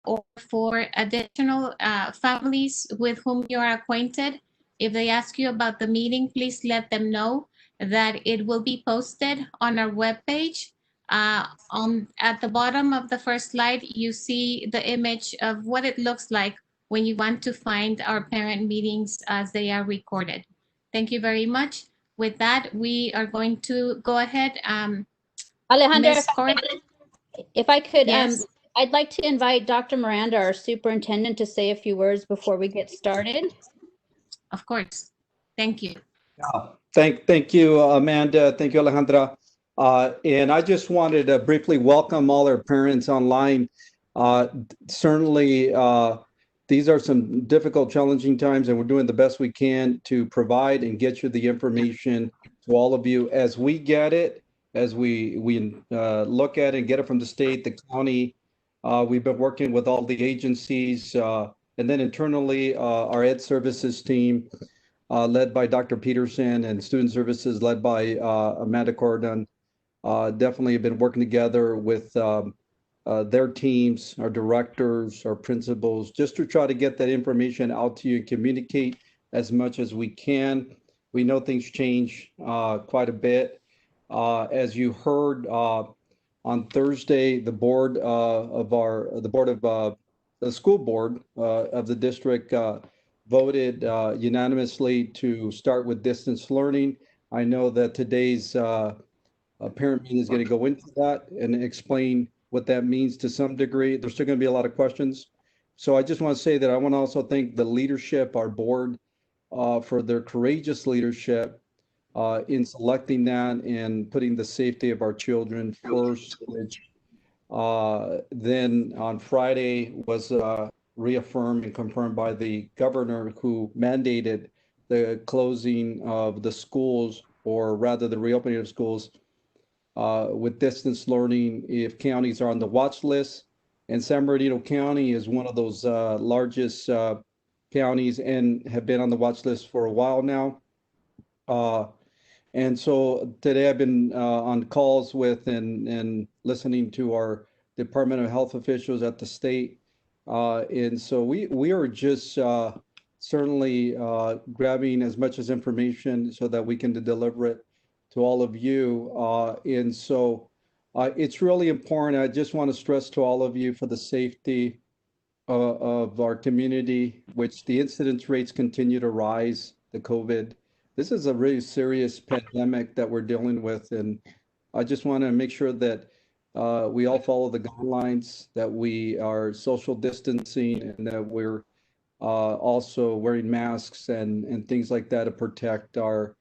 or for additional families with whom you are acquainted. If they ask you about the meeting, please let them know that it will be posted on our webpage. At the bottom of the first slide, you see the image of what it looks like when you want to find our parent meetings as they are recorded. Thank you very much. With that, we are going to go ahead. Alejandra, Ms. Cordes? if I could, Yes. I'd like to invite Dr. Miranda, our superintendent, to say a few words before we get started. Of course. Thank you. Thank you, Amanda. Thank you, Alejandra. And I just wanted to briefly welcome all our parents online. Certainly, these are some difficult, challenging times, and we're doing the best we can to provide and get you the information to all of you as we get it, as we look at it and get it from the state, the county. We've been working with all the agencies, and then internally, our Ed Services team, led by Dr. Peterson, and Student Services led by Amanda Cordon. Definitely have been working together with their teams, our directors, our principals, just to try to get that information out to you and communicate as much as we can. We know things change quite a bit. As you heard on Thursday, the board of the school board of the district voted unanimously to start with distance learning. I know that today's parent meeting is going to go into that and explain what that means to some degree. There's still going to be a lot of questions. So I just want to say that I want to also thank the leadership, our board, for their courageous leadership in selecting that and putting the safety of our children first, which then on Friday was reaffirmed and confirmed by the governor, who mandated the closing of the schools, or rather the reopening of schools with distance learning if counties are on the watch list. And San Bernardino County is one of those largest counties and have been on the watch list for a while now. And so today I've been on calls with and listening to our Department of Health officials at the state. And so we are just certainly grabbing as much as information so that we can deliver it to all of you. And so it's really important. I just want to stress to all of you, for the safety of our community, which the incidence rates continue to rise, the COVID. This is a really serious pandemic that we're dealing with. And I just want to make sure that we all follow the guidelines, that we are social distancing, and that we're also wearing masks and things like that to protect our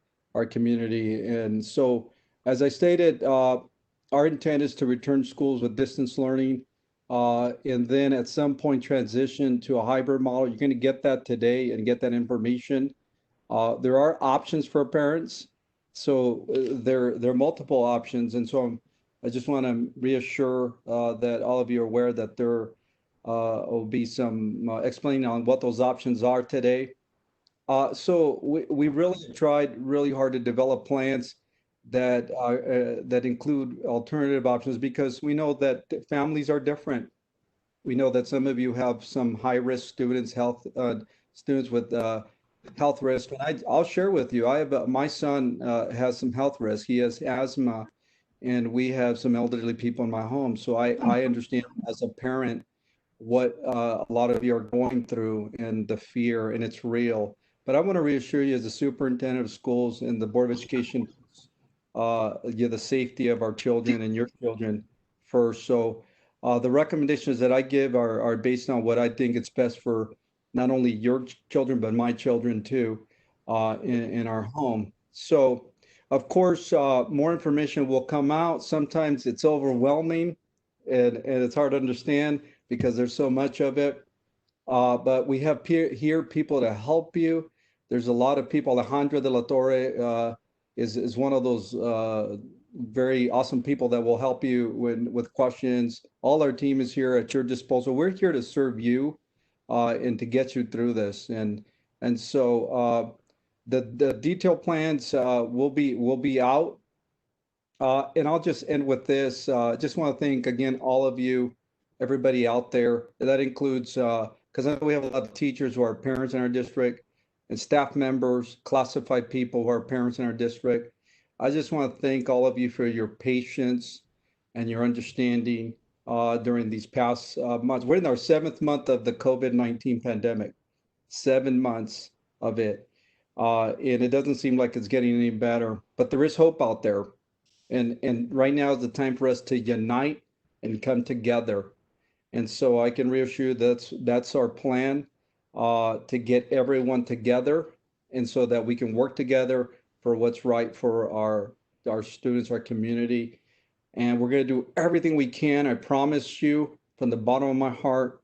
community. And so, as I stated, our intent is to return schools with distance learning, and then at some point transition to a hybrid model. You're going to get that today and get that information. There are options for parents, so there are multiple options, and so I just want to reassure that all of you are aware that there will be some explaining on what those options are today. So we really tried really hard to develop plans that that include alternative options, because we know that families are different. We know that some of you have some high-risk students, students with health risk. And I'll share with you, I have my son has some health risk. He has asthma, and we have some elderly people in my home. So I understand as a parent what a lot of you are going through and the fear, and it's real. But I want to reassure you, as the superintendent of schools and the Board of Education, the safety of our children and your children first. So the recommendations that I give are based on what I think it's best for not only your children, but my children too, in our home. So, of course, more information will come out. Sometimes it's overwhelming and it's hard to understand because there's so much of it. But we have here people to help you. There's a lot of people. Alejandra de la Torre is one of those very awesome people that will help you with questions. All our team is here at your disposal. We're here to serve you and to get you through this. And so the detailed plans will be out. And I'll just end with this. Just want to thank again all of you everybody out there. That includes, because I know we have a lot of teachers who are parents in our district and staff members, classified people who are parents in our district. I just want to thank all of you for your patience and your understanding during these past months. We're in our 7th month of the COVID-19 pandemic, 7 months of it. And it doesn't seem like it's getting any better, but there is hope out there. And right now is the time for us to unite and come together. And so I can reassure you that's our plan, to get everyone together, and so that we can work together for what's right for our students, our community. And we're going to do everything we can, I promise you, from the bottom of my heart,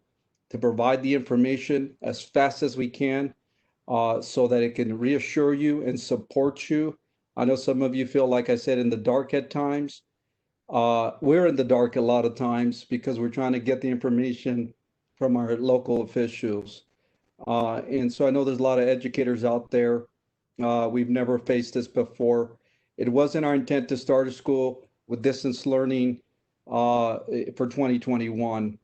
to provide the information as fast as we can, so that it can reassure you and support you. I know some of you feel, like I said, in the dark at times. We're in the dark a lot of times because we're trying to get the information from our local officials. And so I know there's a lot of educators out there. We've never faced this before. It wasn't our intent to start a school with distance learning for 2021.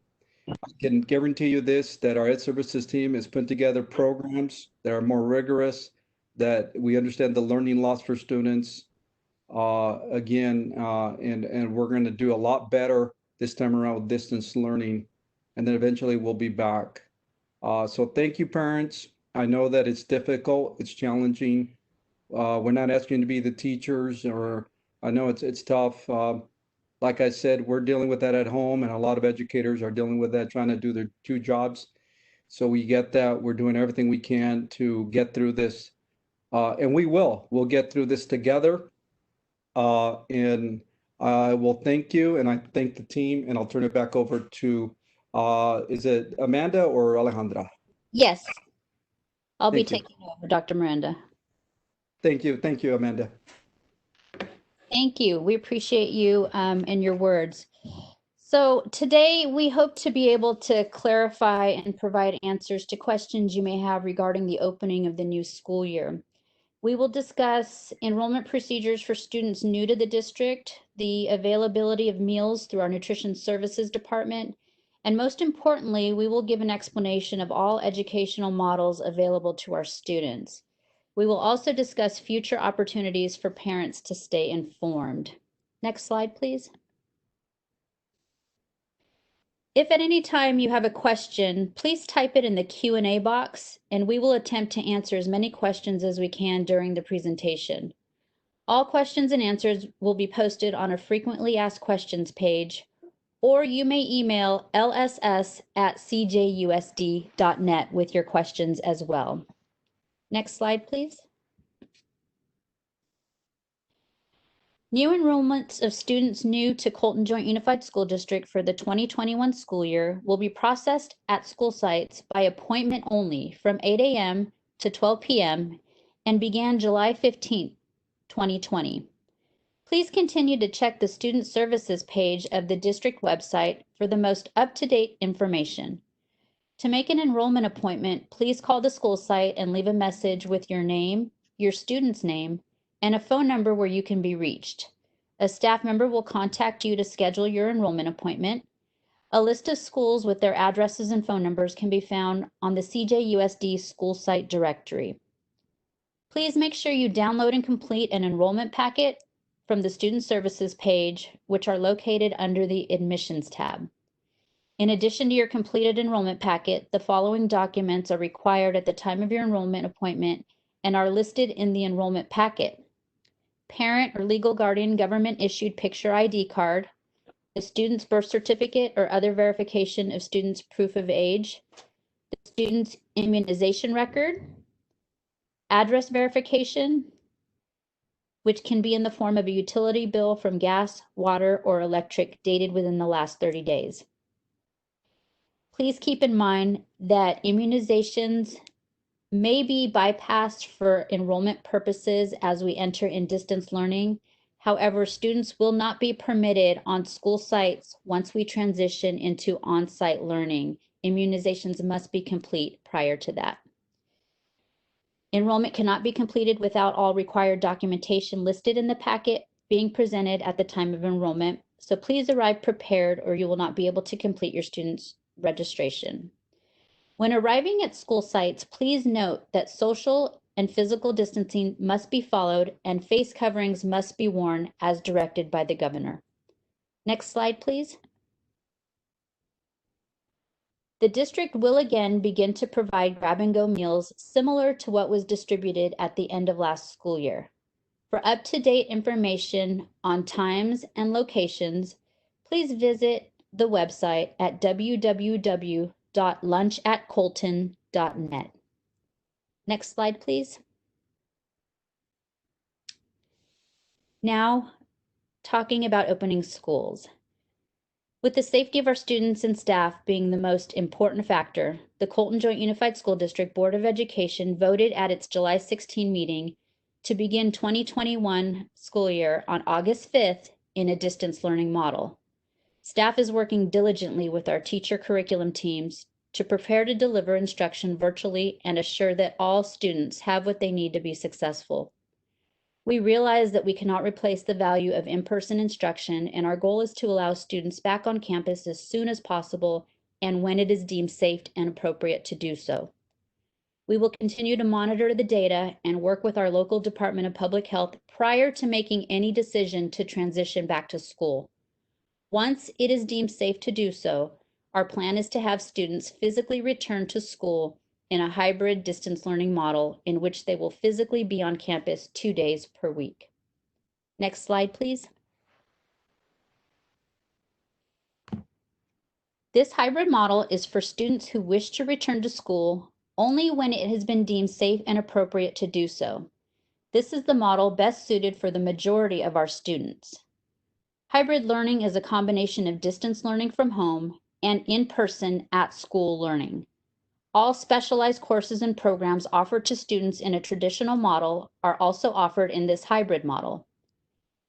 I can guarantee you this, that our Ed Services team has put together programs that are more rigorous, that we understand the learning loss for students. Again, and we're going to do a lot better this time around with distance learning, and then eventually we'll be back. So thank you, parents. I know that it's difficult, it's challenging. We're not asking you to be the teachers, or I know it's tough. Like I said, we're dealing with that at home, and a lot of educators are dealing with that, trying to do their 2 jobs. So we get that. We're doing everything we can to get through this, and we'll get through this together. And I will thank you, and I thank the team, and I'll turn it back over to, is it Amanda or Alejandra? Yes, I'll be Thank you. taking over, Dr. Miranda. Thank you, Amanda. Thank you. We appreciate you and your words. So today we hope to be able to clarify and provide answers to questions you may have regarding the opening of the new school year. We will discuss enrollment procedures for students new to the district, the availability of meals through our nutrition services department, and most importantly, we will give an explanation of all educational models available to our students. We will also discuss future opportunities for parents to stay informed. Next slide, please. If at any time you have a question, please type it in the Q&A box, and we will attempt to answer as many questions as we can during the presentation. All questions and answers will be posted on a frequently asked questions page, or you may email lss@cjusd.net with your questions as well. Next slide, please. New enrollments of students new to Colton Joint Unified School District for the 2021 school year will be processed at school sites by appointment only from 8 a.m. to 12 p.m. and began July 15, 2020. Please continue to check the Student Services page of the district website for the most up-to-date information. To make an enrollment appointment, please call the school site and leave a message with your name, your student's name, and a phone number where you can be reached. A staff member will contact you to schedule your enrollment appointment. A list of schools with their addresses and phone numbers can be found on the CJUSD school site directory. Please make sure you download and complete an enrollment packet from the Student Services page, which are located under the Admissions tab. In addition to your completed enrollment packet, the following documents are required at the time of your enrollment appointment and are listed in the enrollment packet: parent or legal guardian government issued picture ID card, the student's birth certificate or other verification of student's proof of age, the student's immunization record, address verification, which can be in the form of a utility bill from gas, water, or electric dated within the last 30 days. Please keep in mind that immunizations may be bypassed for enrollment purposes as we enter in distance learning. However, students will not be permitted on school sites once we transition into on-site learning. Immunizations must be complete prior to that. Enrollment cannot be completed without all required documentation listed in the packet being presented at the time of enrollment. so please arrive prepared or you will not be able to complete your student's registration. When arriving at school sites, please note that social and physical distancing must be followed and face coverings must be worn as directed by the governor. Next slide, please. The district will again begin to provide grab-and-go meals similar to what was distributed at the end of last school year. For up-to-date information on times and locations, please visit the website at www.lunchatcolton.net. Next slide, please. Now, talking about opening schools. With the safety of our students and staff being the most important factor, the Colton Joint Unified School District Board of Education voted at its July 16 meeting to begin 2021 school year on August 5th in a distance learning model. Staff is working diligently with our teacher curriculum teams to prepare to deliver instruction virtually and assure that all students have what they need to be successful. We realize that we cannot replace the value of in-person instruction, and our goal is to allow students back on campus as soon as possible and when it is deemed safe and appropriate to do so. We will continue to monitor the data and work with our local Department of Public Health prior to making any decision to transition back to school. Once it is deemed safe to do so, our plan is to have students physically return to school in a hybrid distance learning model in which they will physically be on campus 2 days per week. Next slide, please. This hybrid model is for students who wish to return to school only when it has been deemed safe and appropriate to do so. This is the model best suited for the majority of our students. Hybrid learning is a combination of distance learning from home and in-person at-school learning. All specialized courses and programs offered to students in a traditional model are also offered in this hybrid model.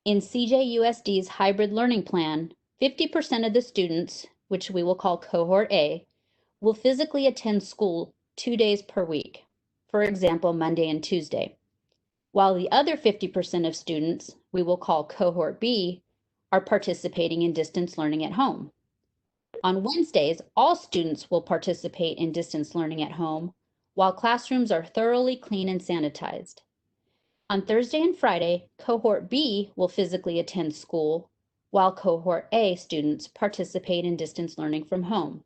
In CJUSD's hybrid learning plan, 50% of the students, which we will call cohort A, will physically attend school 2 days per week, for example, Monday and Tuesday, while the other 50% of students, we will call cohort B, are participating in distance learning at home. On Wednesdays, all students will participate in distance learning at home, while classrooms are thoroughly clean and sanitized. On Thursday and Friday, cohort B will physically attend school, while cohort A students participate in distance learning from home.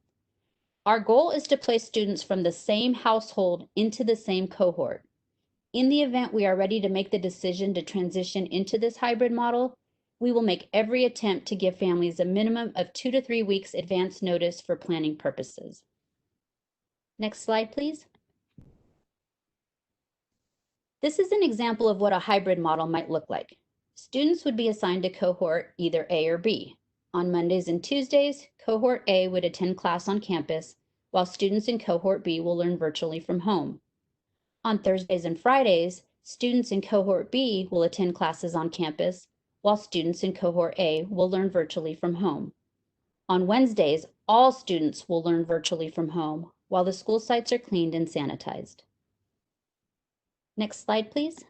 Our goal is to place students from the same household into the same cohort. In the event we are ready to make the decision to transition into this hybrid model, we will make every attempt to give families a minimum of 2 to 3 weeks advance notice for planning purposes. Next slide, please. This is an example of what a hybrid model might look like. Students would be assigned to cohort either A or B. On Mondays and Tuesdays, cohort A would attend class on campus, while students in cohort B will learn virtually from home. On Thursdays and Fridays, students in cohort B will attend classes on campus, while students in cohort A will learn virtually from home. On Wednesdays, all students will learn virtually from home, while the school sites are cleaned and sanitized. Next slide, please.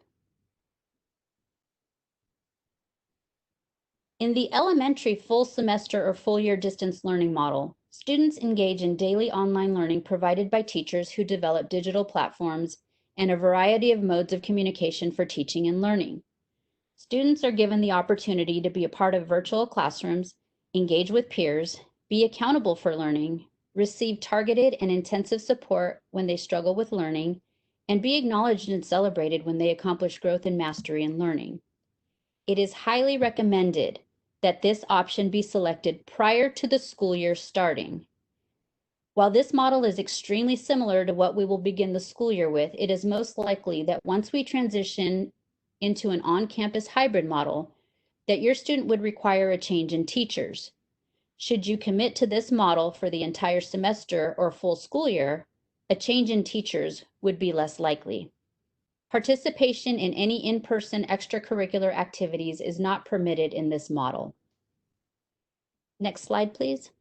In the elementary full semester or full year distance learning model, students engage in daily online learning provided by teachers who develop digital platforms and a variety of modes of communication for teaching and learning. Students are given the opportunity to be a part of virtual classrooms, engage with peers, be accountable for learning, receive targeted and intensive support when they struggle with learning, and be acknowledged and celebrated when they accomplish growth and mastery in learning. It is highly recommended that this option be selected prior to the school year starting. While this model is extremely similar to what we will begin the school year with, it is most likely that once we transition into an on-campus hybrid model, that your student would require a change in teachers. Should you commit to this model for the entire semester or full school year, a change in teachers would be less likely. Participation in any in-person extracurricular activities is not permitted in this model. Next slide, please.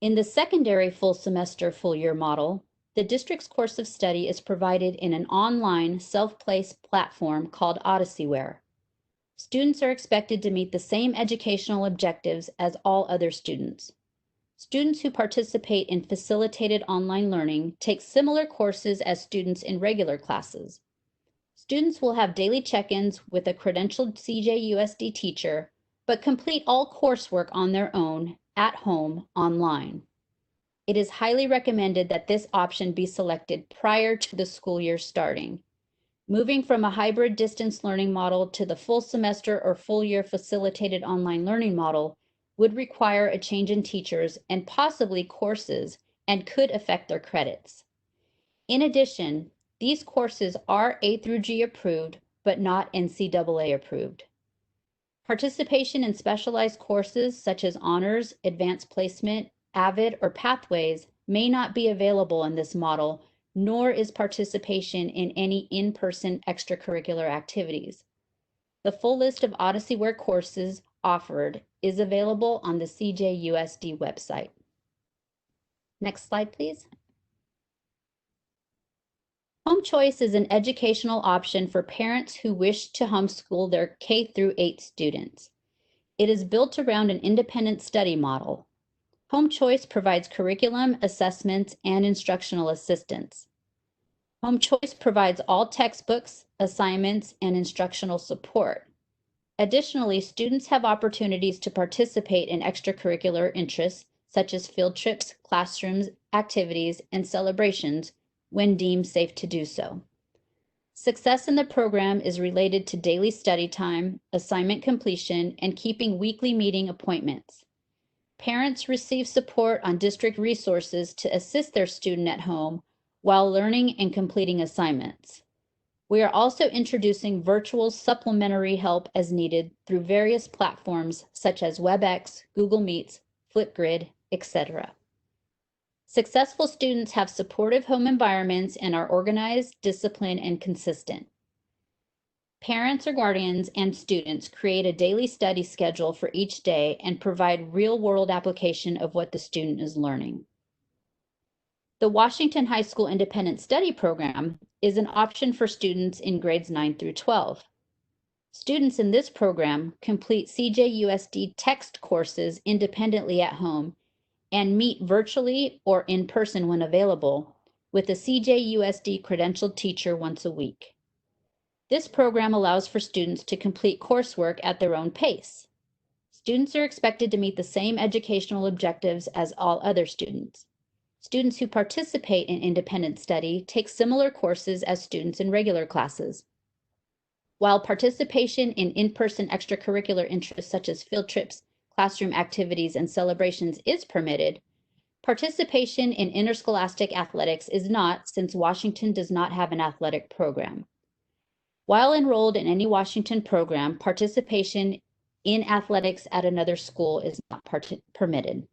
In the secondary full semester, full year model, the district's course of study is provided in an online self-paced platform called OdysseyWare. Students are expected to meet the same educational objectives as all other students. Students who participate in facilitated online learning take similar courses as students in regular classes. Students will have daily check-ins with a credentialed CJUSD teacher, but complete all coursework on their own, at home, online. It is highly recommended that this option be selected prior to the school year starting. Moving from a hybrid distance learning model to the full semester or full year facilitated online learning model would require a change in teachers and possibly courses and could affect their credits. In addition, these courses are A through G approved, but not NCAA approved. Participation in specialized courses such as honors, advanced placement, AVID, or pathways may not be available in this model, nor is participation in any in-person extracurricular activities. The full list of OdysseyWare courses offered is available on the CJUSD website. Next slide, please. Home Choice is an educational option for parents who wish to homeschool their K-8 students. It is built around an independent study model. Home Choice provides curriculum, assessments, and instructional assistance. Home Choice provides all textbooks, assignments, and instructional support. Additionally, students have opportunities to participate in extracurricular interests such as field trips, classrooms, activities, and celebrations when deemed safe to do so. Success in the program is related to daily study time, assignment completion, and keeping weekly meeting appointments. Parents receive support on district resources to assist their student at home while learning and completing assignments. We are also introducing virtual supplementary help as needed through various platforms such as WebEx, Google Meets, Flipgrid, etc. Successful students have supportive home environments and are organized, disciplined, and consistent. Parents or guardians and students create a daily study schedule for each day and provide real-world application of what the student is learning. The Washington High School Independent Study Program is an option for students in grades 9 through 12. Students in this program complete CJUSD text courses independently at home and meet virtually or in person when available with a CJUSD credentialed teacher once a week. This program allows for students to complete coursework at their own pace. Students are expected to meet the same educational objectives as all other students. Students who participate in independent study take similar courses as students in regular classes. While participation in in-person extracurricular interests such as field trips, classroom activities, and celebrations is permitted, participation in interscholastic athletics is not, since Washington does not have an athletic program. While enrolled in any Washington program, participation in athletics at another school is not permitted.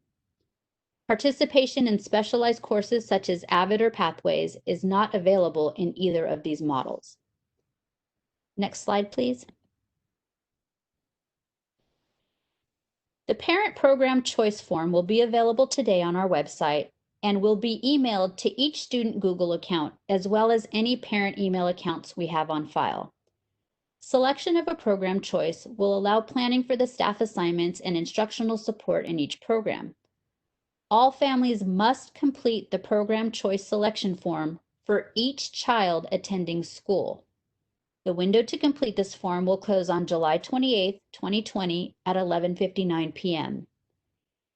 Participation in specialized courses such as AVID or Pathways is not available in either of these models. Next slide, please. The Parent Program Choice form will be available today on our website and will be emailed to each student Google account, as well as any parent email accounts we have on file. Selection of a program choice will allow planning for the staff assignments and instructional support in each program. All families must complete the program choice selection form for each child attending school. The window to complete this form will close on July 28, 2020 at 11:59 p.m.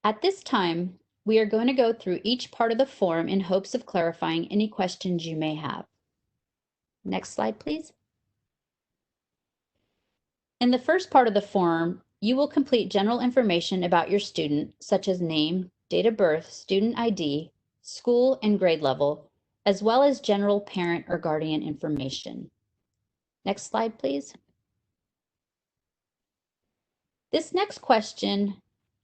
At this time, we are going to go through each part of the form in hopes of clarifying any questions you may have. Next slide, please. In the first part of the form, you will complete general information about your student, such as name, date of birth, student ID, school and grade level, as well as general parent or guardian information. Next slide, please. This next question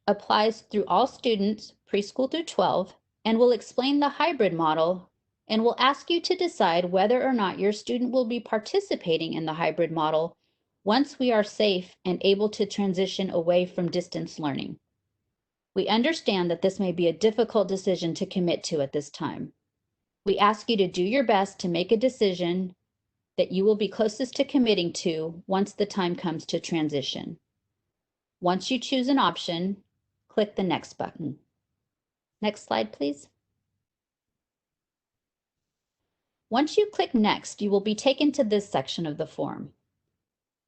applies through all students, preschool through 12, and will explain the hybrid model and will ask you to decide whether or not your student will be participating in the hybrid model once we are safe and able to transition away from distance learning. We understand that this may be a difficult decision to commit to at this time. We ask you to do your best to make a decision that you will be closest to committing to once the time comes to transition. Once you choose an option, click the Next button. Next slide, please. Once you click Next, you will be taken to this section of the form.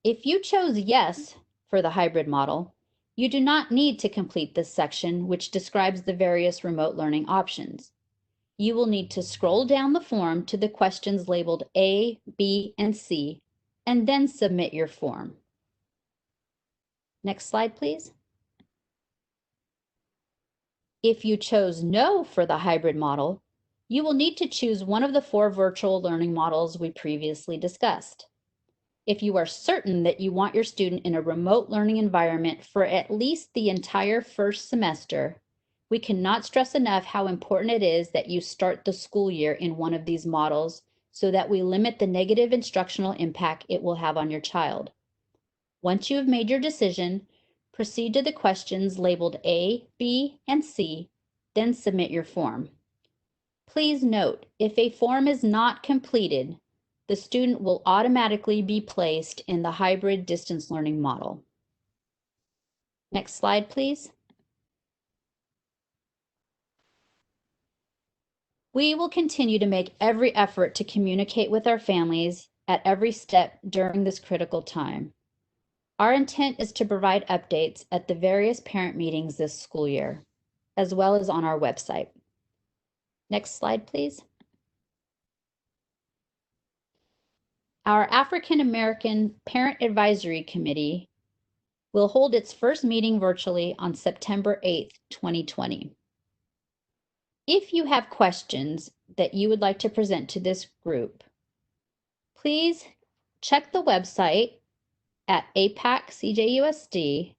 If you chose Yes for the hybrid model, you do not need to complete this section, which describes the various remote learning options. You will need to scroll down the form to the questions labeled A, B, and C, and then submit your form. Next slide, please. If you chose No for the hybrid model, you will need to choose one of the 4 virtual learning models we previously discussed. If you are certain that you want your student in a remote learning environment for at least the entire first semester, we cannot stress enough how important it is that you start the school year in one of these models so that we limit the negative instructional impact it will have on your child. Once you have made your decision, proceed to the questions labeled A, B, and C, then submit your form. Please note, if a form is not completed, the student will automatically be placed in the hybrid distance learning model. Next slide, please. We will continue to make every effort to communicate with our families at every step during this critical time. Our intent is to provide updates at the various parent meetings this school year, as well as on our website. Next slide, please. Our African American Parent Advisory Committee will hold its first meeting virtually on September 8th, 2020. If you have questions that you would like to present to this group, please check the website at APAC CJUSD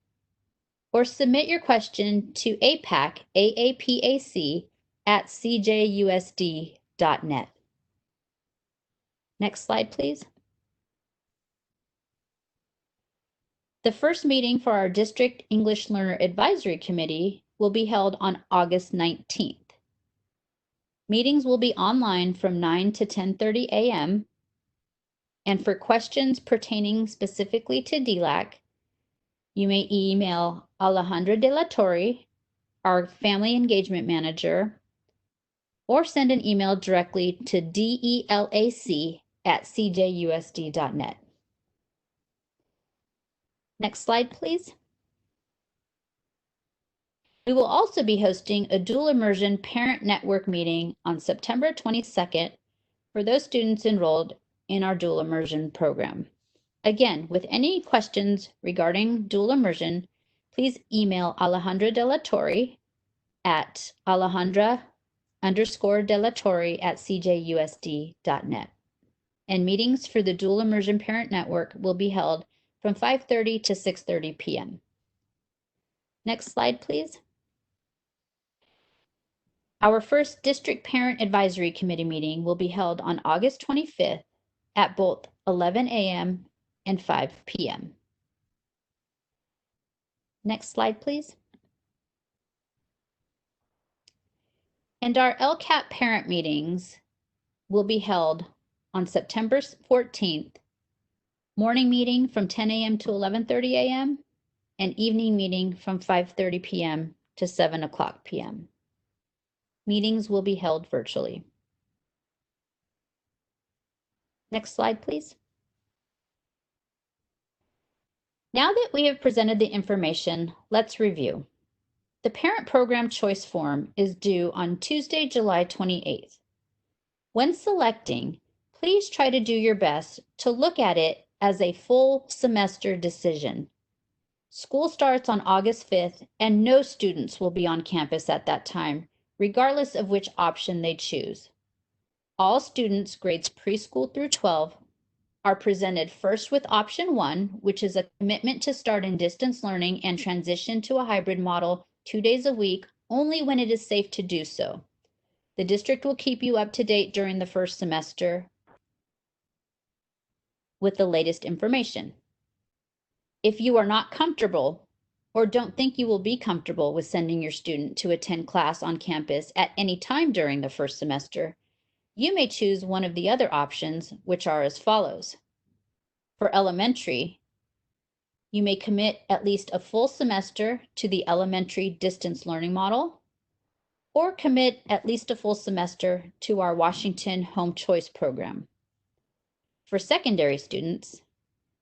or submit your question to APAC, AAPAC at cjusd.net. Next slide, please. The first meeting for our District English Learner Advisory Committee will be held on August 19th. Meetings will be online from 9 to 10:30 a.m. And for questions pertaining specifically to DLAC, you may email Alejandra De La Torre, our Family Engagement Manager, or send an email directly to delac@cjusd.net. Next slide, please. We will also be hosting a dual immersion parent network meeting on September 22nd for those students enrolled in our dual immersion program. Again, with any questions regarding dual immersion, please email Alejandra De La Torre at Alejandra_DelaTorre@cjusd.net. And meetings for the dual immersion parent network will be held from 5:30 to 6:30 p.m. Next slide, please. Our first District Parent Advisory Committee meeting will be held on August 25th at both 11 a.m. and 5 p.m. Next slide, please. And our LCAP parent meetings will be held on September 14th, morning meeting from 10 a.m. to 11:30 a.m. and evening meeting from 5:30 p.m. to 7 o'clock p.m. Meetings will be held virtually. Next slide, please. Now that we have presented the information, let's review. The Parent Program Choice Form is due on Tuesday, July 28th. When selecting, please try to do your best to look at it as a full semester decision. School starts on August 5th, and no students will be on campus at that time, regardless of which option they choose. All students grades preschool through 12 are presented first with option 1, which is a commitment to start in distance learning and transition to a hybrid model 2 days a week, only when it is safe to do so. The district will keep you up to date during the first semester with the latest information. If you are not comfortable or don't think you will be comfortable with sending your student to attend class on campus at any time during the first semester, You may choose one of the other options, which are as follows. For elementary, you may commit at least a full semester to the elementary distance learning model, or commit at least a full semester to our Washington Home Choice program. For secondary students,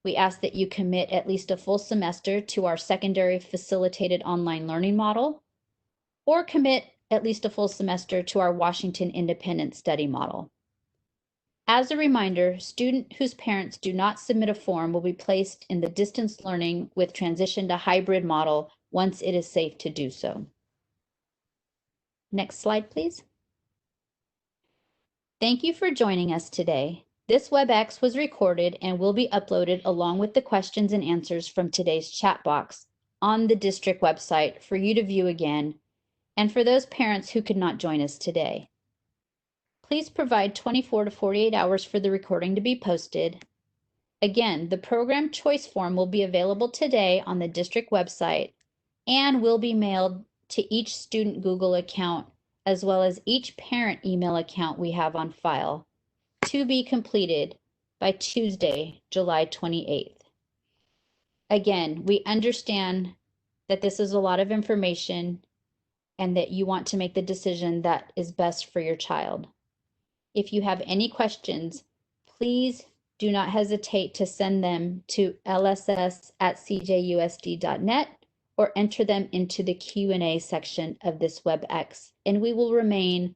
we ask that you commit at least a full semester to our secondary facilitated online learning model, or commit at least a full semester to our Washington Independent Study model. As a reminder, student whose parents do not submit a form will be placed in the distance learning with transition to hybrid model once it is safe to do so. Next slide, please. Thank you for joining us today. This WebEx was recorded and will be uploaded along with the questions and answers from today's chat box on the district website for you to view again, and for those parents who could not join us today. Please provide 24 to 48 hours for the recording to be posted. Again, the program choice form will be available today on the district website and will be mailed to each student Google account as well as each parent email account we have on file to be completed by Tuesday, July 28th. Again, we understand that this is a lot of information and that you want to make the decision that is best for your child. If you have any questions, please do not hesitate to send them to lss@cjusd.net or enter them into the Q&A section of this WebEx, and we will remain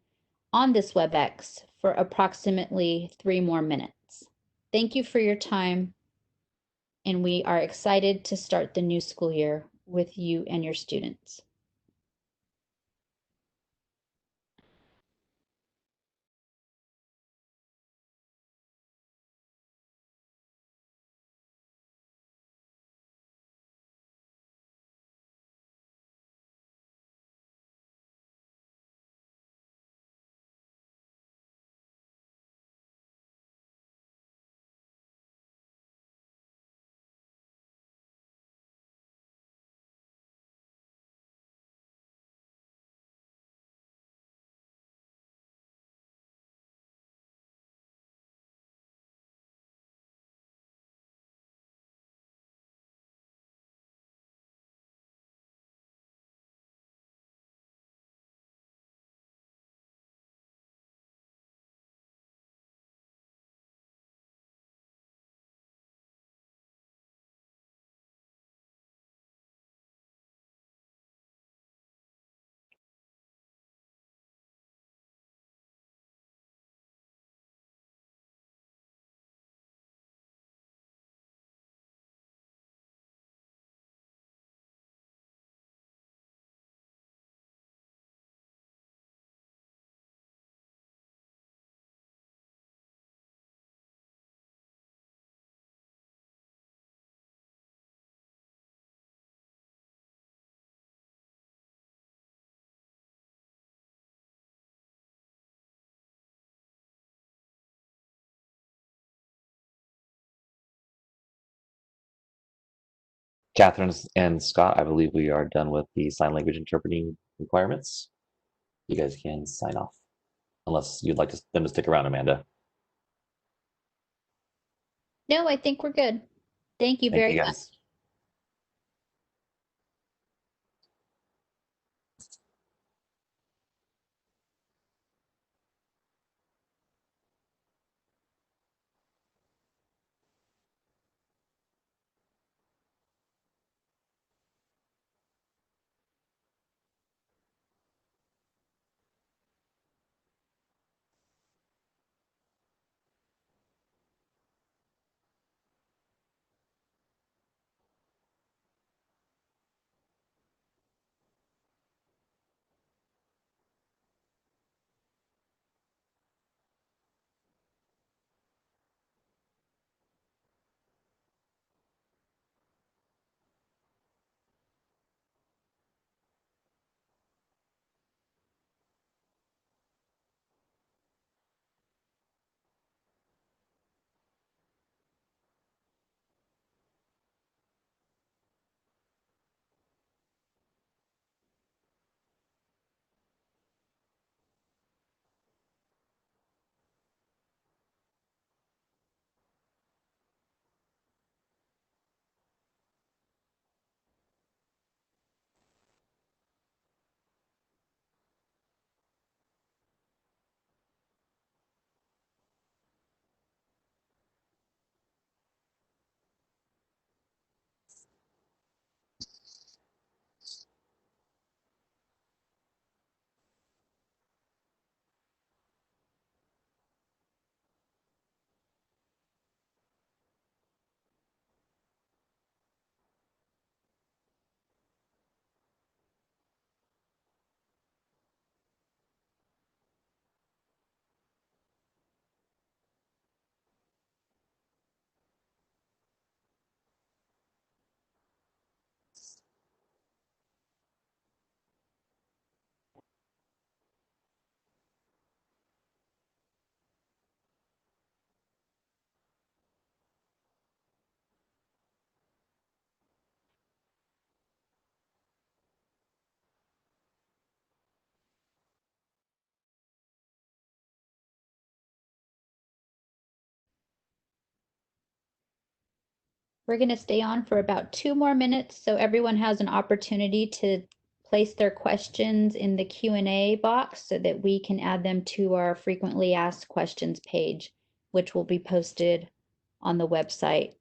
on this WebEx for approximately 3 more minutes. Thank you for your time, and we are excited to start the new school year with you and your students. Catherine and Scott, I believe we are done with the sign language interpreting requirements. You guys can sign off, unless you'd like them to stick around, Amanda. No, I think we're good. Thank you Thank very you, much. guys. We're going to stay on for about 2 more minutes so everyone has an opportunity to place their questions in the Q&A box so that we can add them to our frequently asked questions page, which will be posted on the website.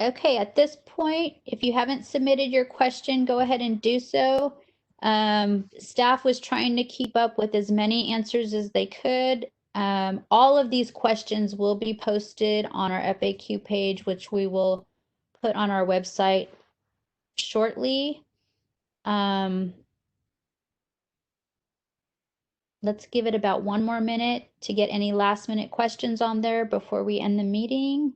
Okay, at this point, if you haven't submitted your question, go ahead and do so. Staff was trying to keep up with as many answers as they could. All of these questions will be posted on our FAQ page, which we will put on our website shortly. Let's give it about 1 more minute to get any last minute questions on there before we end the meeting.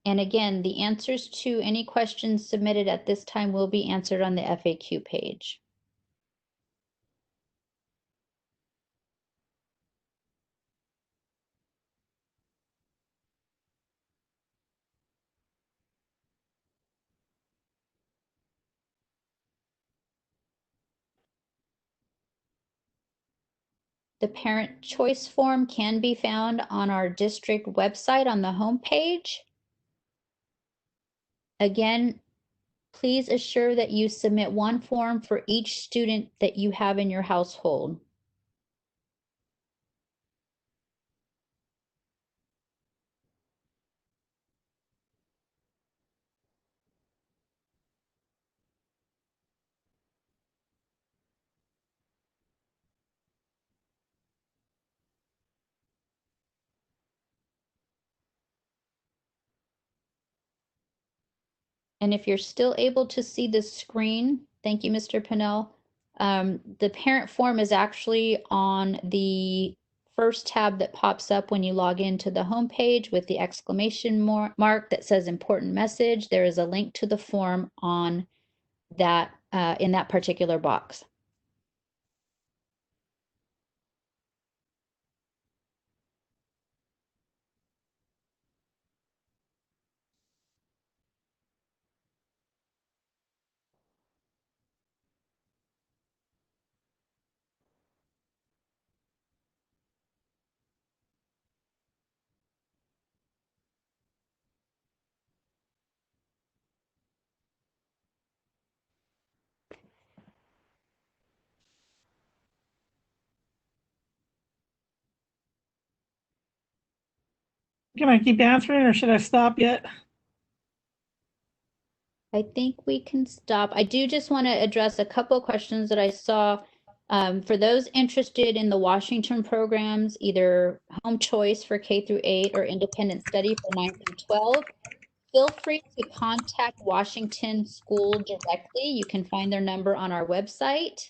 And again, the answers to any questions submitted at this time will be answered on the FAQ page. The parent choice form can be found on our district website on the home page. Again, please assure that you submit one form for each student that you have in your household. And if you're still able to see the screen, thank you, Mr. Pinnell. The parent form is actually on the first tab that pops up when you log into the home page with the exclamation mark that says important message. There is a link to the form on that in that particular box. Can I keep answering or should I stop yet? I think we can stop. I do just want to address a couple of questions that I saw. For those interested in the Washington programs, either home choice for K through 8 or independent study for 9 through 12, feel free to contact Washington School directly. You can find their number on our website,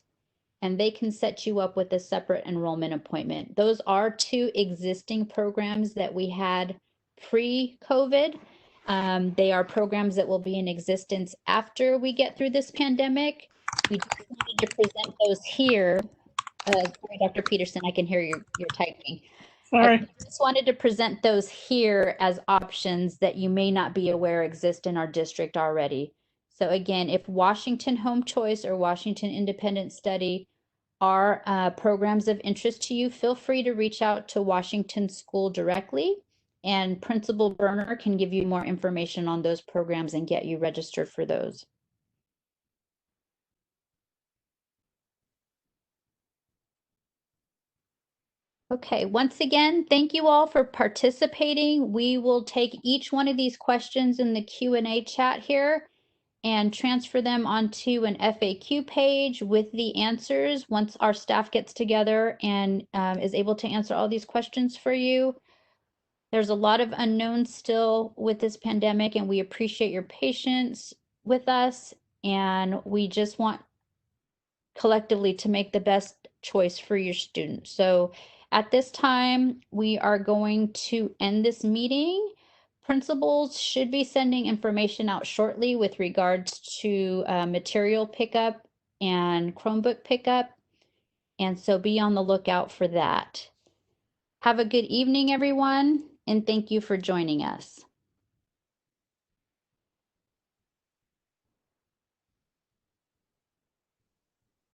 and they can set you up with a separate enrollment appointment. Those are two existing programs that we had pre-COVID. They are programs that will be in existence after we get through this pandemic. We just wanted to present those here. Sorry, Dr. Peterson, I can hear you're typing. Sorry. I just wanted to present those here as options that you may not be aware exist in our district already. So again, if Washington Home Choice or Washington Independent Study are programs of interest to you, feel free to reach out to Washington School directly, and Principal Berner can give you more information on those programs and get you registered for those. Okay, once again, thank you all for participating. We will take each one of these questions in the Q&A chat here and transfer them onto an FAQ page with the answers once our staff gets together and is able to answer all these questions for you. There's a lot of unknowns still with this pandemic, and we appreciate your patience with us, and we just want collectively to make the best choice for your students. So at this time, we are going to end this meeting. Principals should be sending information out shortly with regards to material pickup and Chromebook pickup. And so be on the lookout for that. Have a good evening, everyone, and thank you for joining us.